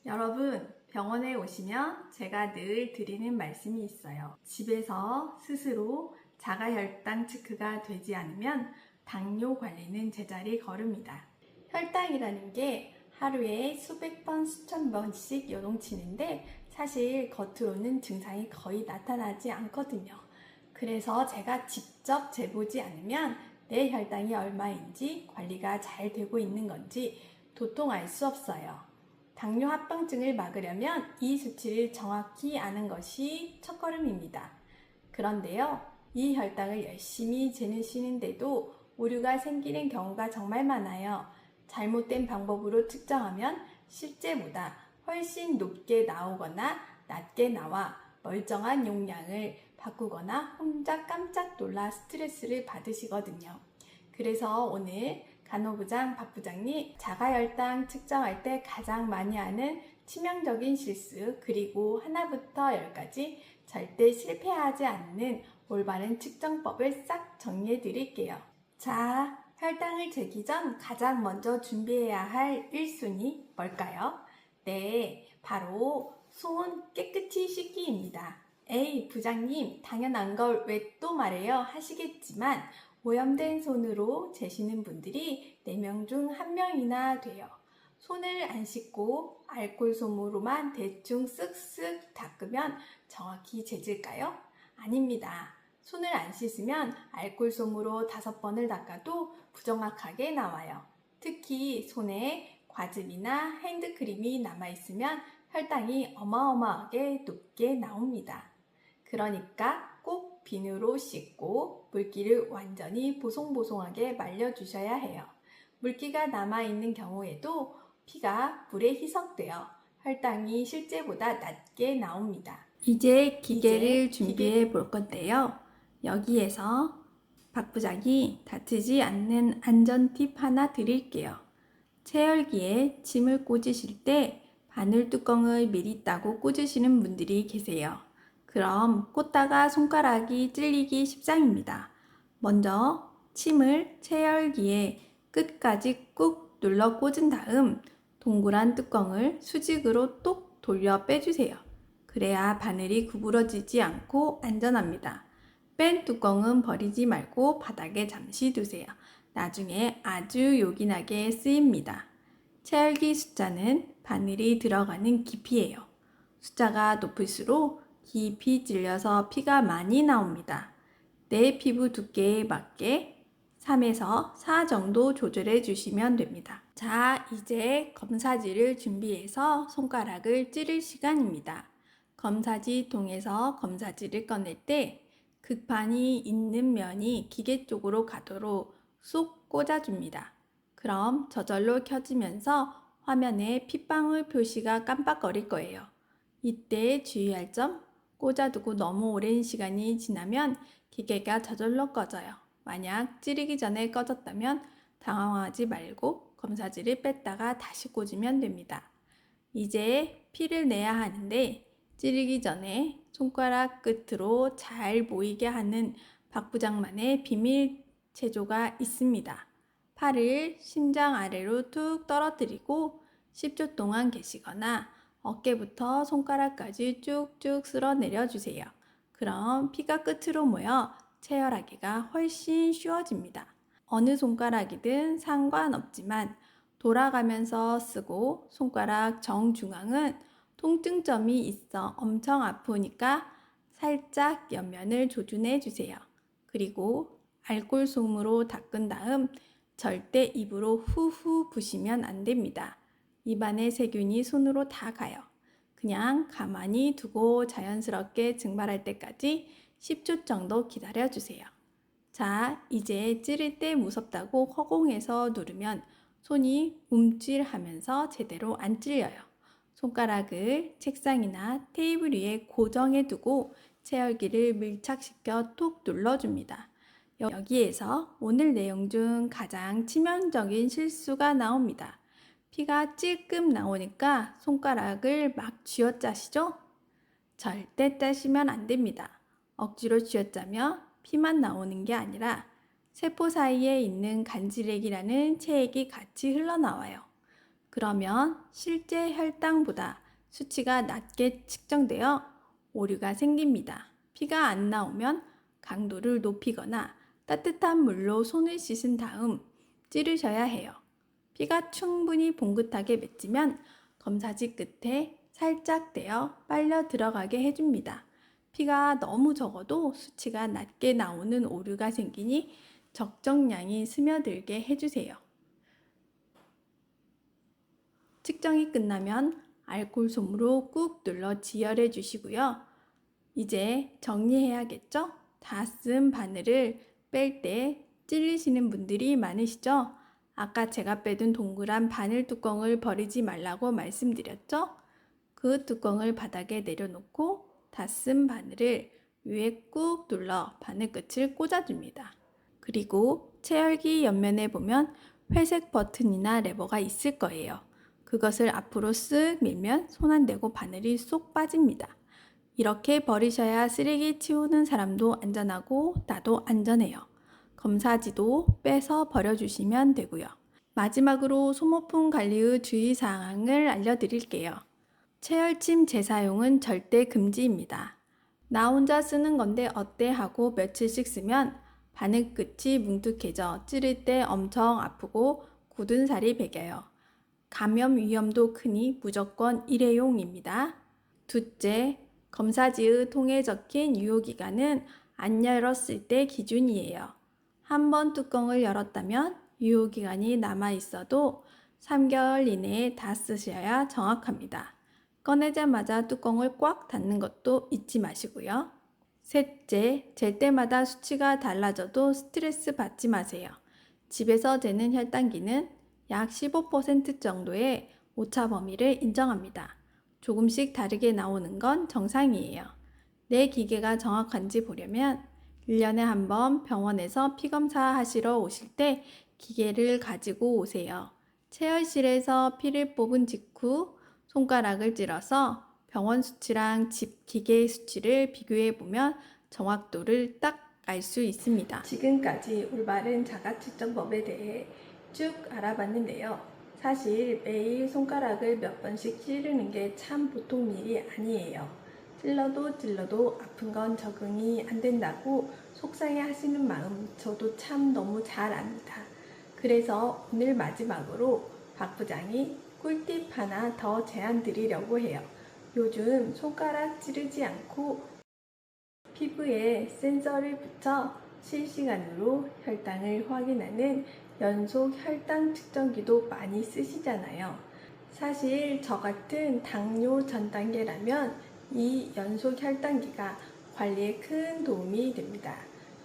여러분, 병원에 오시면 제가 늘 드리는 말씀이 있어요. 집에서 스스로 자가혈당 체크가 되지 않으면 당뇨 관리는 제자리 걸음이다. 혈당이라는 게 하루에 수백 번, 수천 번씩 요동치는데 사실 겉으로는 증상이 거의 나타나지 않거든요. 그래서 제가 직접 재보지 않으면 내 혈당이 얼마인지 관리가 잘 되고 있는 건지 도통 알 수 없어요. 당뇨 합병증을 막으려면 이 수치를 정확히 아는 것이 첫걸음입니다. 그런데요, 이 혈당을 열심히 재시는데도 오류가 생기는 경우가 정말 많아요. 잘못된 방법으로 측정하면 실제보다 훨씬 높게 나오거나 낮게 나와 멀쩡한 용량을 바꾸거나 혼자 깜짝 놀라 스트레스를 받으시거든요. 그래서 오늘 간호부장 박 부장님 자가혈당 측정할 때 가장 많이 하는 치명적인 실수 그리고 하나부터 10까지 절대 실패하지 않는 올바른 측정법을 싹 정리해 드릴게요. 자, 혈당을 재기 전 가장 먼저 준비해야 할 1순위 뭘까요? 네, 바로 손 깨끗이 씻기입니다. 에이, 부장님, 당연한 걸 왜 또 말해요? 하시겠지만 오염된 손으로 재시는 분들이 4명 중 1명이나 돼요. 손을 안 씻고 알코올 솜으로만 대충 쓱쓱 닦으면 정확히 재질까요? 아닙니다. 손을 안 씻으면 알코올 솜으로 5번을 닦아도 부정확하게 나와요. 특히 손에 과즙이나 핸드크림이 남아있으면 혈당이 어마어마하게 높게 나옵니다. 그러니까 꼭 비누로 씻고 물기를 완전히 보송보송하게 말려주셔야 해요. 물기가 남아있는 경우에도 피가 물에 희석되어 혈당이 실제보다 낮게 나옵니다. 이제 기계를 준비해 볼 건데요. 여기에서 박 부장이 다치지 않는 안전 팁 하나 드릴게요. 체열기에 침을 꽂으실 때 바늘 뚜껑을 미리 따고 꽂으시는 분들이 계세요. 그럼 꽂다가 손가락이 찔리기 십상입니다. 먼저 침을 체열기에 끝까지 꾹 눌러 꽂은 다음 동그란 뚜껑을 수직으로 똑 돌려 빼주세요. 그래야 바늘이 구부러지지 않고 안전합니다. 뺀 뚜껑은 버리지 말고 바닥에 잠시 두세요. 나중에 아주 요긴하게 쓰입니다. 체열기 숫자는 바늘이 들어가는 깊이예요. 숫자가 높을수록 깊이 찔려서 피가 많이 나옵니다. 내 피부 두께에 맞게 3에서 4 정도 조절해 주시면 됩니다. 자, 이제 검사지를 준비해서 손가락을 찌를 시간입니다. 검사지 통에서 검사지를 꺼낼 때 극판이 있는 면이 기계 쪽으로 가도록 쏙 꽂아줍니다. 그럼 저절로 켜지면서 화면에 핏방울 표시가 깜빡거릴 거예요. 이때 주의할 점, 꽂아두고 너무 오랜 시간이 지나면 기계가 저절로 꺼져요. 만약 찌르기 전에 꺼졌다면 당황하지 말고 검사지를 뺐다가 다시 꽂으면 됩니다. 이제 피를 내야 하는데 찌르기 전에 손가락 끝으로 잘 모이게 하는 박 부장만의 비밀 체조가 있습니다. 팔을 심장 아래로 툭 떨어뜨리고 10초 동안 계시거나 어깨부터 손가락까지 쭉쭉 쓸어 내려주세요. 그럼 피가 끝으로 모여 체열하기가 훨씬 쉬워집니다. 어느 손가락이든 상관없지만 돌아가면서 쓰고 손가락 정중앙은 통증점이 있어 엄청 아프니까 살짝 옆면을 조준해 주세요. 그리고 알코올 솜으로 닦은 다음 절대 입으로 후후 부시면 안 됩니다. 입안의 세균이 손으로 다 가요. 그냥 가만히 두고 자연스럽게 증발할 때까지 10초 정도 기다려 주세요. 자, 이제 찌를 때 무섭다고 허공에서 누르면 손이 움찔하면서 제대로 안 찔려요. 손가락을 책상이나 테이블 위에 고정해 두고 체열기를 밀착시켜 톡 눌러줍니다. 여기에서 오늘 내용 중 가장 치명적인 실수가 나옵니다. 피가 찔끔 나오니까 손가락을 막 쥐어짜시죠? 절대 짜시면 안 됩니다. 억지로 쥐어짜면 피만 나오는 게 아니라 세포 사이에 있는 간질액이라는 체액이 같이 흘러나와요. 그러면 실제 혈당보다 수치가 낮게 측정되어 오류가 생깁니다. 피가 안 나오면 강도를 높이거나 따뜻한 물로 손을 씻은 다음 찌르셔야 해요. 피가 충분히 봉긋하게 맺히면 검사지 끝에 살짝 대어 빨려 들어가게 해줍니다. 피가 너무 적어도 수치가 낮게 나오는 오류가 생기니 적정량이 스며들게 해주세요. 측정이 끝나면 알코올 솜으로 꾹 눌러 지혈해 주시고요. 이제 정리해야겠죠? 다 쓴 바늘을 뺄 때 찔리시는 분들이 많으시죠? 아까 제가 빼둔 동그란 바늘 뚜껑을 버리지 말라고 말씀드렸죠? 그 뚜껑을 바닥에 내려놓고 다 쓴 바늘을 위에 꾹 눌러 바늘 끝을 꽂아줍니다. 그리고 체열기 옆면에 보면 회색 버튼이나 레버가 있을 거예요. 그것을 앞으로 쓱 밀면 손 안 대고 바늘이 쏙 빠집니다. 이렇게 버리셔야 쓰레기 치우는 사람도 안전하고 나도 안전해요. 검사지도 빼서 버려주시면 되고요. 마지막으로 소모품 관리의 주의사항을 알려드릴게요. 체열침 재사용은 절대 금지입니다. 나 혼자 쓰는 건데 어때 하고 며칠씩 쓰면 바늘 끝이 뭉툭해져 찌를 때 엄청 아프고 굳은 살이 배겨요. 감염 위험도 크니 무조건 일회용입니다. 둘째, 검사지의 통에 적힌 유효기간은 안 열었을 때 기준이에요. 한번 뚜껑을 열었다면 유효기간이 남아있어도 3개월 이내에 다 쓰셔야 정확합니다. 꺼내자마자 뚜껑을 꽉 닫는 것도 잊지 마시고요. 셋째, 잴 때마다 수치가 달라져도 스트레스 받지 마세요. 집에서 재는 혈당기는 약 15% 정도의 오차 범위를 인정합니다. 조금씩 다르게 나오는 건 정상이에요. 내 기계가 정확한지 보려면 1년에 한 번 병원에서 피검사 하시러 오실 때 기계를 가지고 오세요. 체열실에서 피를 뽑은 직후 손가락을 찔러서 병원 수치랑 집 기계 수치를 비교해 보면 정확도를 딱 알 수 있습니다. 지금까지 올바른 자가 측정법에 대해 쭉 알아봤는데요. 사실 매일 손가락을 몇 번씩 찌르는 게 참 보통 일이 아니에요. 찔러도 아픈 건 적응이 안 된다고 속상해 하시는 마음 저도 참 너무 잘 압니다. 그래서 오늘 마지막으로 박 부장이 꿀팁 하나 더 제안 드리려고 해요. 요즘 손가락 찌르지 않고 피부에 센서를 붙여 실시간으로 혈당을 확인하는 연속 혈당 측정기도 많이 쓰시잖아요. 사실 저 같은 당뇨 전 단계라면 이 연속 혈당기가 관리에 큰 도움이 됩니다.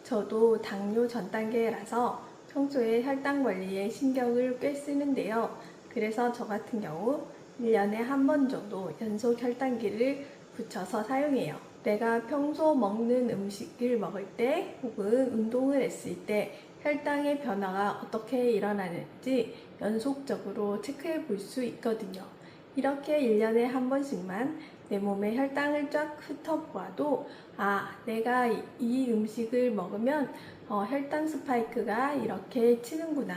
저도 당뇨 전 단계라서 평소에 혈당 관리에 신경을 꽤 쓰는데요. 그래서 저 같은 경우 1년에 한 번 정도 연속 혈당기를 붙여서 사용해요. 내가 평소 먹는 음식을 먹을 때 혹은 운동을 했을 때 혈당의 변화가 어떻게 일어나는지 연속적으로 체크해 볼 수 있거든요. 이렇게 1년에 한 번씩만 내 몸의 혈당을 쫙 훑어보아도 내가 이 음식을 먹으면 혈당 스파이크가 이렇게 치는구나.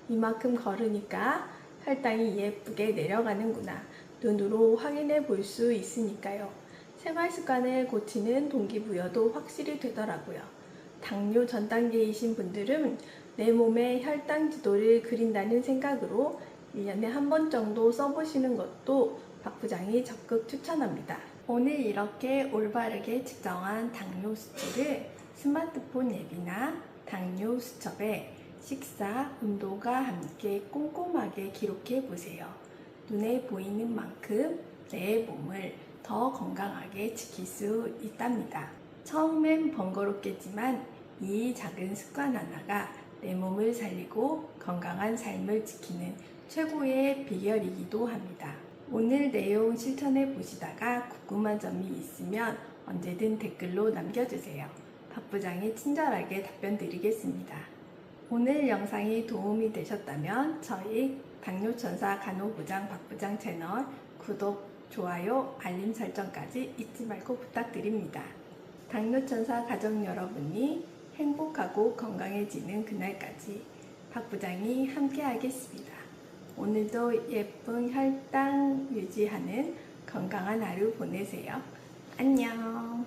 이만큼 걸으니까 혈당이 예쁘게 내려가는구나. 눈으로 확인해 볼 수 있으니까요. 생활 습관을 고치는 동기부여도 확실히 되더라고요. 당뇨 전 단계이신 분들은 내 몸의 혈당 지도를 그린다는 생각으로 1년에 한 번 정도 써보시는 것도 박 부장이 적극 추천합니다. 오늘 이렇게 올바르게 측정한 당뇨 수치를 스마트폰 앱이나 당뇨 수첩에 식사, 운동과 함께 꼼꼼하게 기록해 보세요. 눈에 보이는 만큼 내 몸을 더 건강하게 지킬 수 있답니다. 처음엔 번거롭겠지만 이 작은 습관 하나가 내 몸을 살리고 건강한 삶을 지키는 최고의 비결이기도 합니다. 오늘 내용 실천해 보시다가 궁금한 점이 있으면 언제든 댓글로 남겨주세요. 박 부장이 친절하게 답변 드리겠습니다. 오늘 영상이 도움이 되셨다면 저희 당뇨천사 간호부장 박 부장 채널 구독, 좋아요, 알림 설정까지 잊지 말고 부탁드립니다. 당뇨천사 가족 여러분이 행복하고 건강해지는 그날까지 박 부장이 함께 하겠습니다. 오늘도 예쁜 혈당 유지하는 건강한 하루 보내세요. 안녕.